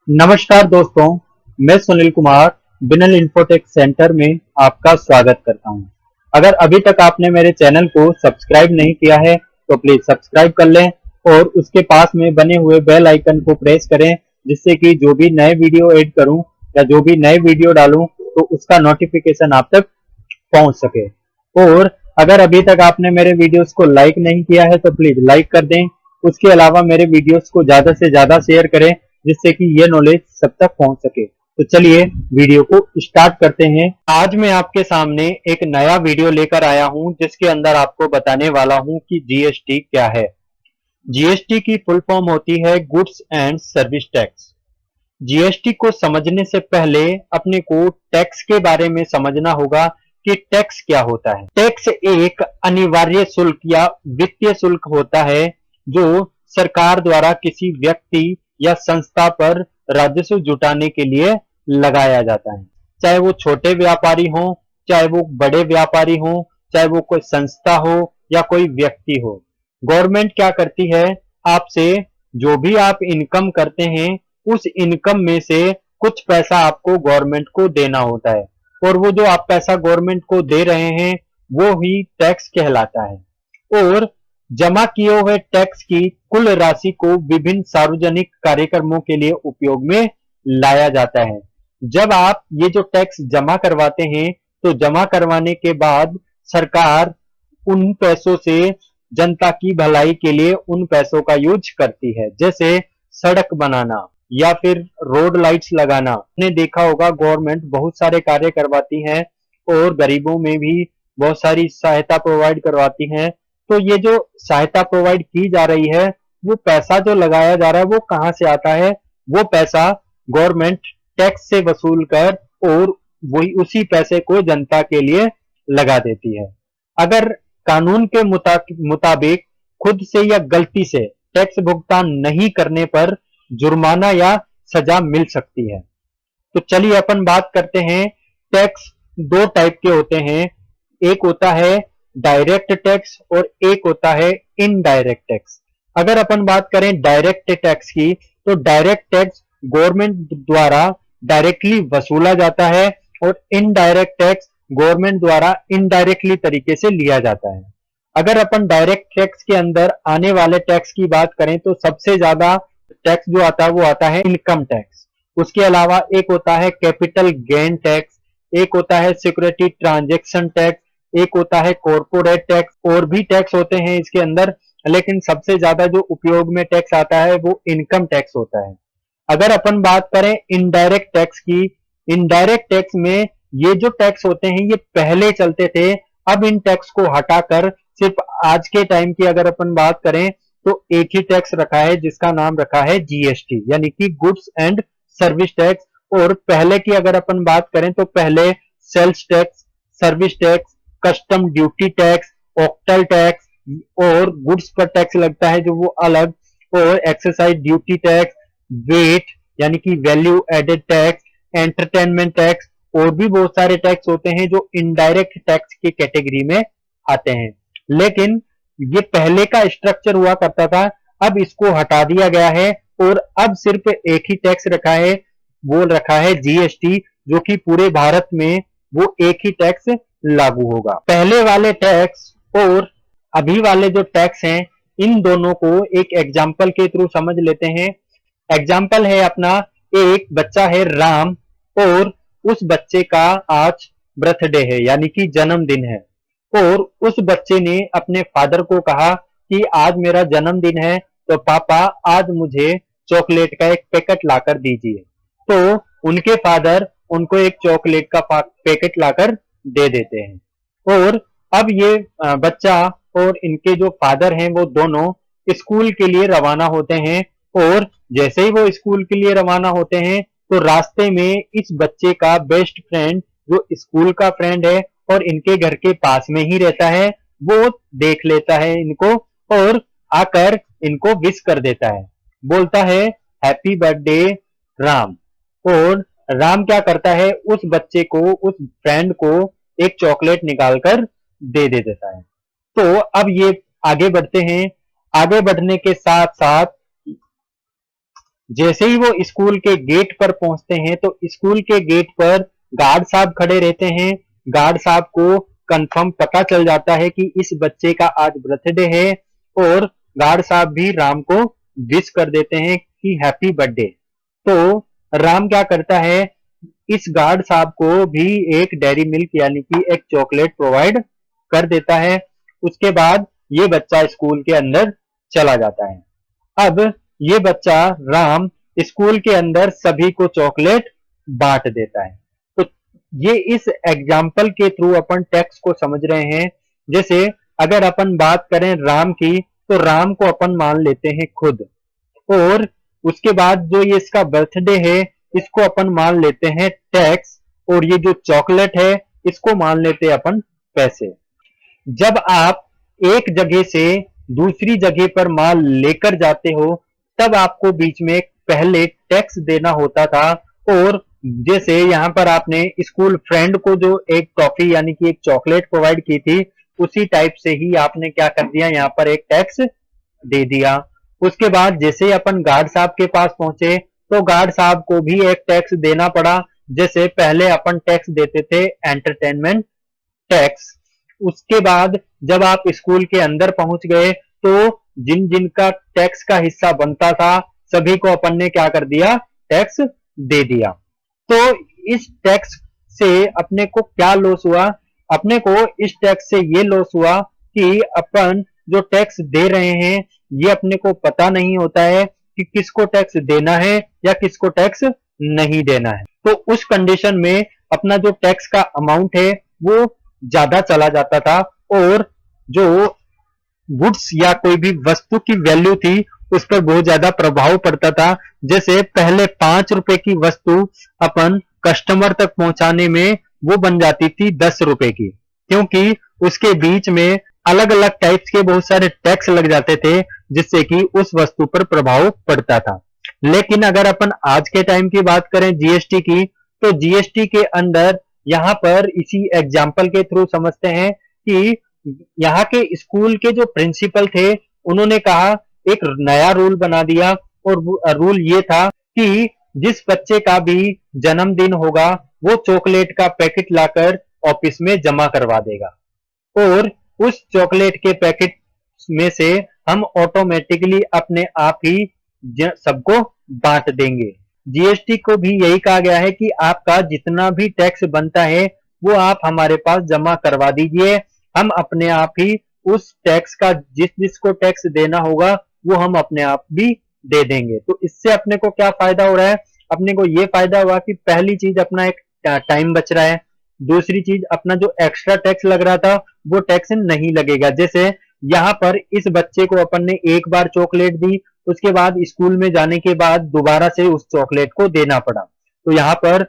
नमस्कार दोस्तों, मैं सुनील कुमार बिनल इन्फोटेक सेंटर में आपका स्वागत करता हूं। अगर अभी तक आपने मेरे चैनल को सब्सक्राइब नहीं किया है तो प्लीज सब्सक्राइब कर लें और उसके पास में बने हुए बेल आइकन को प्रेस करें, जिससे कि जो भी नए वीडियो ऐड करूं या जो भी नए वीडियो डालूं तो उसका नोटिफिकेशन आप तक पहुंच सके। और अगर अभी तक आपने मेरे वीडियोस को लाइक नहीं किया है तो प्लीज लाइक कर दें। उसके अलावा मेरे वीडियोस को ज्यादा से ज्यादा शेयर करें, जिससे कि ये नॉलेज सब तक पहुंच सके। तो चलिए वीडियो को स्टार्ट करते हैं। आज मैं आपके सामने एक नया वीडियो लेकर आया हूं, जिसके अंदर आपको बताने वाला हूं कि जीएसटी क्या है। जीएसटी की फुल फॉर्म होती है goods and service tax. GST को समझने से पहले अपने को टैक्स के बारे में समझना होगा कि टैक्स क्या होता है। टैक्स एक अनिवार्य शुल्क या वित्तीय शुल्क होता है जो सरकार द्वारा किसी व्यक्ति या संस्था पर राजस्व जुटाने के लिए लगाया जाता है। चाहे वो छोटे व्यापारी हो, चाहे वो बड़े व्यापारी हो, चाहे वो कोई संस्था हो या कोई व्यक्ति हो। गवर्नमेंट क्या करती है, आपसे जो भी आप इनकम करते हैं उस इनकम में से कुछ पैसा आपको गवर्नमेंट को देना होता है, और वो जो आप पैसा गवर्नमेंट को दे रहे हैं वो ही टैक्स कहलाता है। और जमा किए हुए टैक्स की कुल राशि को विभिन्न सार्वजनिक कार्यक्रमों के लिए उपयोग में लाया जाता है। जब आप ये जो टैक्स जमा करवाते हैं तो जमा करवाने के बाद सरकार उन पैसों से जनता की भलाई के लिए उन पैसों का यूज करती है, जैसे सड़क बनाना या फिर रोड लाइट्स लगाना। आपने देखा होगा गवर्नमेंट बहुत सारे कार्य करवाती है और गरीबों में भी बहुत सारी सहायता प्रोवाइड करवाती है। तो ये जो सहायता प्रोवाइड की जा रही है, वो पैसा जो लगाया जा रहा है वो कहाँ से आता है? वो पैसा गवर्नमेंट टैक्स से वसूल कर और वही उसी पैसे को जनता के लिए लगा देती है। अगर कानून के मुताबिक खुद से या गलती से टैक्स भुगतान नहीं करने पर जुर्माना या सजा मिल सकती है। तो चलिए अपन बात करते हैं। टैक्स दो टाइप के होते हैं, एक होता है डायरेक्ट टैक्स और एक होता है इनडायरेक्ट टैक्स। अगर अपन बात करें डायरेक्ट टैक्स की, तो डायरेक्ट टैक्स गवर्नमेंट द्वारा डायरेक्टली वसूला जाता है और इनडायरेक्ट टैक्स गवर्नमेंट द्वारा इनडायरेक्टली तरीके से लिया जाता है। अगर अपन डायरेक्ट टैक्स के अंदर आने वाले टैक्स की बात करें तो सबसे ज्यादा टैक्स जो आता है वो आता है इनकम टैक्स। उसके अलावा एक होता है कैपिटल गेन टैक्स, एक होता है सिक्योरिटी ट्रांजैक्शन टैक्स, एक होता है कॉर्पोरेट टैक्स। और भी टैक्स होते हैं इसके अंदर, लेकिन सबसे ज्यादा जो उपयोग में टैक्स आता है वो इनकम टैक्स होता है। अगर अपन बात करें इनडायरेक्ट टैक्स की, इनडायरेक्ट टैक्स में ये जो टैक्स होते हैं ये पहले चलते थे। अब इन टैक्स को हटाकर सिर्फ आज के टाइम की अगर अपन बात करें तो एक ही टैक्स रखा है, जिसका नाम रखा है जीएसटी, यानी कि गुड्स एंड सर्विस टैक्स। और पहले की अगर अपन बात करें तो पहले sales tax, service tax, custom duty tax, octroi tax और गुड्स पर टैक्स लगता है जो वो अलग, और एक्सरसाइज ड्यूटी टैक्स, वेट यानी कि value added tax, entertainment tax, और भी बहुत सारे टैक्स होते हैं जो इनडायरेक्ट टैक्स की कैटेगरी में आते हैं। लेकिन ये पहले का स्ट्रक्चर हुआ करता था, अब इसको हटा दिया गया है और अब सिर्फ एक ही टैक्स रखा है, वो रखा है जीएसटी, जो कि पूरे भारत में वो एक ही टैक्स लागू होगा। पहले वाले टैक्स और अभी वाले जो टैक्स हैं, इन दोनों को एक एग्जाम्पल के थ्रू समझ लेते हैं। एग्जाम्पल है अपना, एक बच्चा है राम और उस बच्चे का आज बर्थडे है, यानी कि जन्मदिन है। और उस बच्चे ने अपने फादर को कहा कि आज मेरा जन्मदिन है तो पापा आज मुझे चॉकलेट का एक पैकेट लाकर दीजिए। तो उनके फादर उनको एक चॉकलेट का पैकेट लाकर दे देते हैं। और अब ये बच्चा और इनके जो फादर हैं वो दोनों स्कूल के लिए रवाना होते हैं। और जैसे ही वो स्कूल के लिए रवाना होते हैं तो रास्ते में इस बच्चे का बेस्ट फ्रेंड, जो स्कूल का फ्रेंड है और इनके घर के पास में ही रहता है, वो देख लेता है इनको और आकर इनको विश कर देता है, बोलता है हैप्पी बर्थडे राम। और राम क्या करता है, उस बच्चे को, उस फ्रेंड को एक चॉकलेट निकालकर दे देता है। तो अब ये आगे बढ़ते हैं। आगे बढ़ने के साथ साथ जैसे ही वो स्कूल के गेट पर पहुंचते हैं तो स्कूल के गेट पर गार्ड साहब खड़े रहते हैं। गार्ड साहब को कंफर्म पता चल जाता है कि इस बच्चे का आज बर्थडे है और गार्ड साहब भी राम को विश कर देते हैं कि हैप्पी बर्थडे। तो राम क्या करता है, इस गार्ड साहब को भी एक डेयरी मिल्क यानी कि एक चॉकलेट प्रोवाइड कर देता है। उसके बाद ये बच्चा स्कूल के अंदर चला जाता है। अब ये बच्चा राम स्कूल के अंदर सभी को चॉकलेट बांट देता है। तो ये इस एग्जाम्पल के थ्रू अपन टेक्स्ट को समझ रहे हैं। जैसे अगर अपन बात करें राम की, तो राम को अपन मान लेते हैं खुद, और उसके बाद जो ये इसका बर्थडे है इसको अपन मान लेते हैं टैक्स, और ये जो चॉकलेट है इसको मान लेते हैं अपन पैसे। जब आप एक जगह से दूसरी जगह पर माल लेकर जाते हो तब आपको बीच में पहले टैक्स देना होता था, और जैसे यहाँ पर आपने स्कूल फ्रेंड को जो एक टॉफी यानी कि एक चॉकलेट प्रोवाइड की थी, उसी टाइप से ही आपने क्या कर दिया, यहाँ पर एक टैक्स दे दिया। उसके बाद जैसे अपन गार्ड साहब के पास पहुंचे तो गार्ड साहब को भी एक टैक्स देना पड़ा। जैसे पहले अपन टैक्स देते थे एंटरटेनमेंट टैक्स। उसके बाद जब आप स्कूल के अंदर पहुंच गए तो जिन जिन का टैक्स का हिस्सा बनता था सभी को अपन ने क्या कर दिया, टैक्स दे दिया। तो इस टैक्स से अपने को क्या लॉस हुआ, अपने को इस टैक्स से ये लॉस हुआ कि अपन जो टैक्स दे रहे हैं ये अपने को पता नहीं होता है कि किसको टैक्स देना है या किसको टैक्स नहीं देना है। तो उस कंडीशन में अपना जो टैक्स का अमाउंट है वो ज्यादा चला जाता था, और जो गुड्स या कोई भी वस्तु की वैल्यू थी उस पर बहुत ज्यादा प्रभाव पड़ता था। जैसे पहले 5 रुपए की वस्तु अपन कस्टमर तक पहुंचाने में वो बन जाती थी 10 रुपए की, क्योंकि उसके बीच में अलग अलग टाइप्स के बहुत सारे टैक्स लग जाते थे जिससे कि उस वस्तु पर प्रभाव पड़ता था। लेकिन अगर अपन आज के टाइम की बात करें जीएसटी की, तो जीएसटी के अंदर यहाँ पर इसी एग्जाम्पल के थ्रू समझते हैं कि यहाँ के स्कूल के जो प्रिंसिपल थे उन्होंने कहा, एक नया रूल बना दिया, और रूल ये था कि जिस बच्चे का भी जन्मदिन होगा वो चॉकलेट का पैकेट लाकर ऑफिस में जमा करवा देगा, और उस चॉकलेट के पैकेट में से हम ऑटोमेटिकली अपने आप ही सबको बांट देंगे। जीएसटी को भी यही कहा गया है कि आपका जितना भी टैक्स बनता है वो आप हमारे पास जमा करवा दीजिए, हम अपने आप ही उस टैक्स का जिस जिसको टैक्स देना होगा वो हम अपने आप भी दे देंगे। तो इससे अपने को क्या फायदा हो रहा है, अपने को ये फायदा हुआ कि पहली चीज अपना एक टाइम बच रहा है, दूसरी चीज अपना जो एक्स्ट्रा टैक्स लग रहा था वो टैक्स नहीं लगेगा। जैसे यहाँ पर इस बच्चे को अपन ने एक बार चॉकलेट दी, उसके बाद स्कूल में जाने के बाद दोबारा से उस चॉकलेट को देना पड़ा, तो यहाँ पर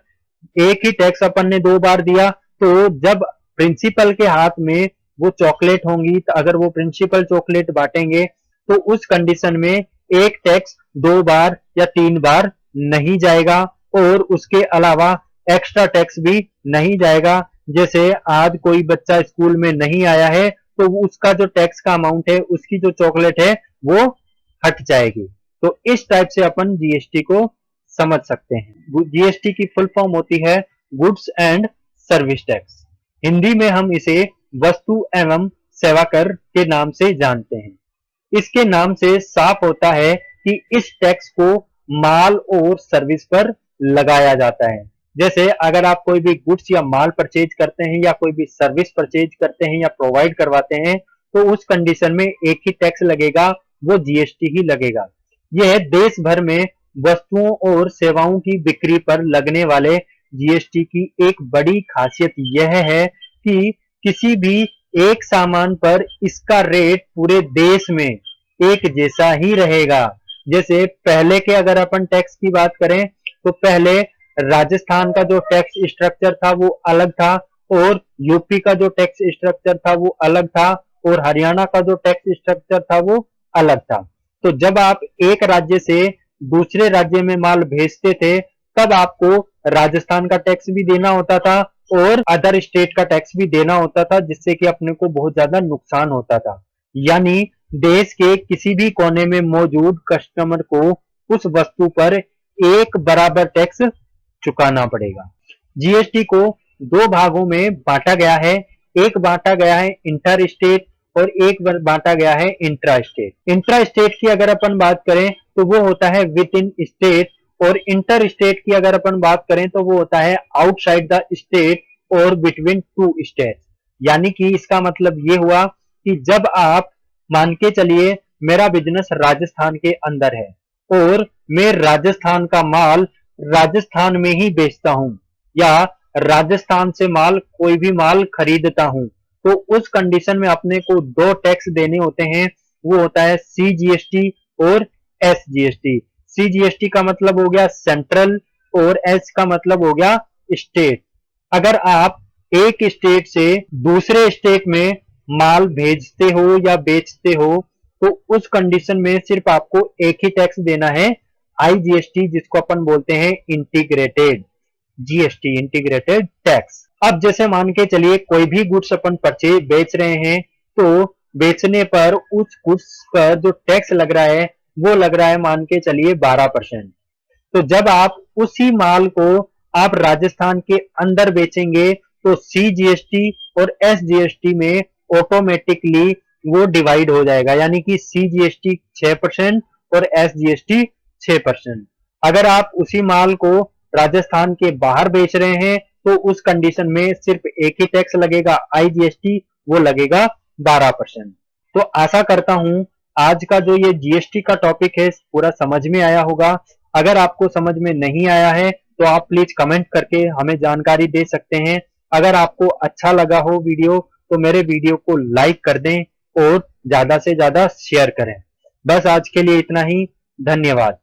एक ही टैक्स अपन ने 2 बार दिया। तो जब प्रिंसिपल के हाथ में वो चॉकलेट होंगी, तो अगर वो प्रिंसिपल चॉकलेट बांटेंगे तो उस कंडीशन में एक टैक्स 2 बार या 3 बार नहीं जाएगा, और उसके अलावा एक्स्ट्रा टैक्स भी नहीं जाएगा। जैसे आज कोई बच्चा स्कूल में नहीं आया है तो उसका जो टैक्स का अमाउंट है उसकी जो चॉकलेट है वो हट जाएगी। तो इस टाइप से अपन जीएसटी को समझ सकते हैं। जीएसटी की फुल फॉर्म होती है goods and service tax. Hindi में हम इसे वस्तु एवं सेवा कर के नाम से जानते हैं। इसके नाम से साफ होता है कि इस टैक्स को माल और सर्विस पर लगाया जाता है। जैसे अगर आप कोई भी गुड्स या माल परचेज करते हैं या कोई भी सर्विस परचेज करते हैं या प्रोवाइड करवाते हैं तो उस कंडीशन में एक ही टैक्स लगेगा, वो जीएसटी ही लगेगा। यह देश भर में वस्तुओं और सेवाओं की बिक्री पर लगने वाले जीएसटी की एक बड़ी खासियत यह है कि किसी भी एक सामान पर इसका रेट पूरे देश में एक जैसा ही रहेगा। जैसे पहले के अगर अपन टैक्स की बात करें तो पहले राजस्थान का जो टैक्स स्ट्रक्चर था वो अलग था, और यूपी का जो टैक्स स्ट्रक्चर था वो अलग था, और हरियाणा का जो टैक्स स्ट्रक्चर था वो अलग था। तो जब आप एक राज्य से दूसरे राज्य में माल भेजते थे तब आपको राजस्थान का टैक्स भी देना होता था और अदर स्टेट का टैक्स भी देना होता था, जिससे कि अपने को बहुत ज्यादा नुकसान होता था। यानी देश के किसी भी कोने में मौजूद कस्टमर को उस वस्तु पर एक बराबर टैक्स चुकाना पड़ेगा। जीएसटी को दो भागों में बांटा गया है। एक बांटा गया है इंटर स्टेट और एक बांटा गया है इंट्रा स्टेट। इंट्रा स्टेट की अगर अपन बात करें तो वो होता है विद इन स्टेट, और इंटर स्टेट की अगर अपन बात करें तो वो होता है आउटसाइड द स्टेट और बिटवीन टू स्टेट। यानी कि इसका मतलब ये हुआ कि जब आप मान के चलिए मेरा बिजनेस राजस्थान के अंदर है और मैं राजस्थान का माल राजस्थान में ही बेचता हूं या राजस्थान से माल कोई भी माल खरीदता हूं, तो उस कंडीशन में अपने को दो टैक्स देने होते हैं। वो होता है सीजीएसटी और एसजीएसटी। सीजीएसटी का मतलब हो गया सेंट्रल और एस का मतलब हो गया स्टेट। अगर आप एक स्टेट से दूसरे स्टेट में माल भेजते हो या बेचते हो तो उस कंडीशन में सिर्फ आपको एक ही टैक्स देना है, आईजीएसटी, जिसको अपन बोलते हैं इंटीग्रेटेड जीएसटी, इंटीग्रेटेड टैक्स। अब जैसे मान के चलिए कोई भी गुड्स अपन परचेज बेच रहे हैं तो बेचने पर उस गुड्स पर जो टैक्स लग रहा है वो लग रहा है मान के चलिए 12%। तो जब आप उसी माल को आप राजस्थान के अंदर बेचेंगे तो सीजीएसटी और एसजीएसटी में ऑटोमेटिकली वो डिवाइड हो जाएगा, यानी कि सीजीएसटी 6% और एसजीएसटी 6%। अगर आप उसी माल को राजस्थान के बाहर बेच रहे हैं तो उस कंडीशन में सिर्फ एक ही टैक्स लगेगा, आईजीएसटी, वो लगेगा 12%। तो आशा करता हूं आज का जो ये जीएसटी का टॉपिक है पूरा समझ में आया होगा। अगर आपको समझ में नहीं आया है तो आप प्लीज कमेंट करके हमें जानकारी दे सकते हैं। अगर आपको अच्छा लगा हो वीडियो तो मेरे वीडियो को लाइक कर दें और ज्यादा से ज्यादा शेयर करें। बस आज के लिए इतना ही। धन्यवाद।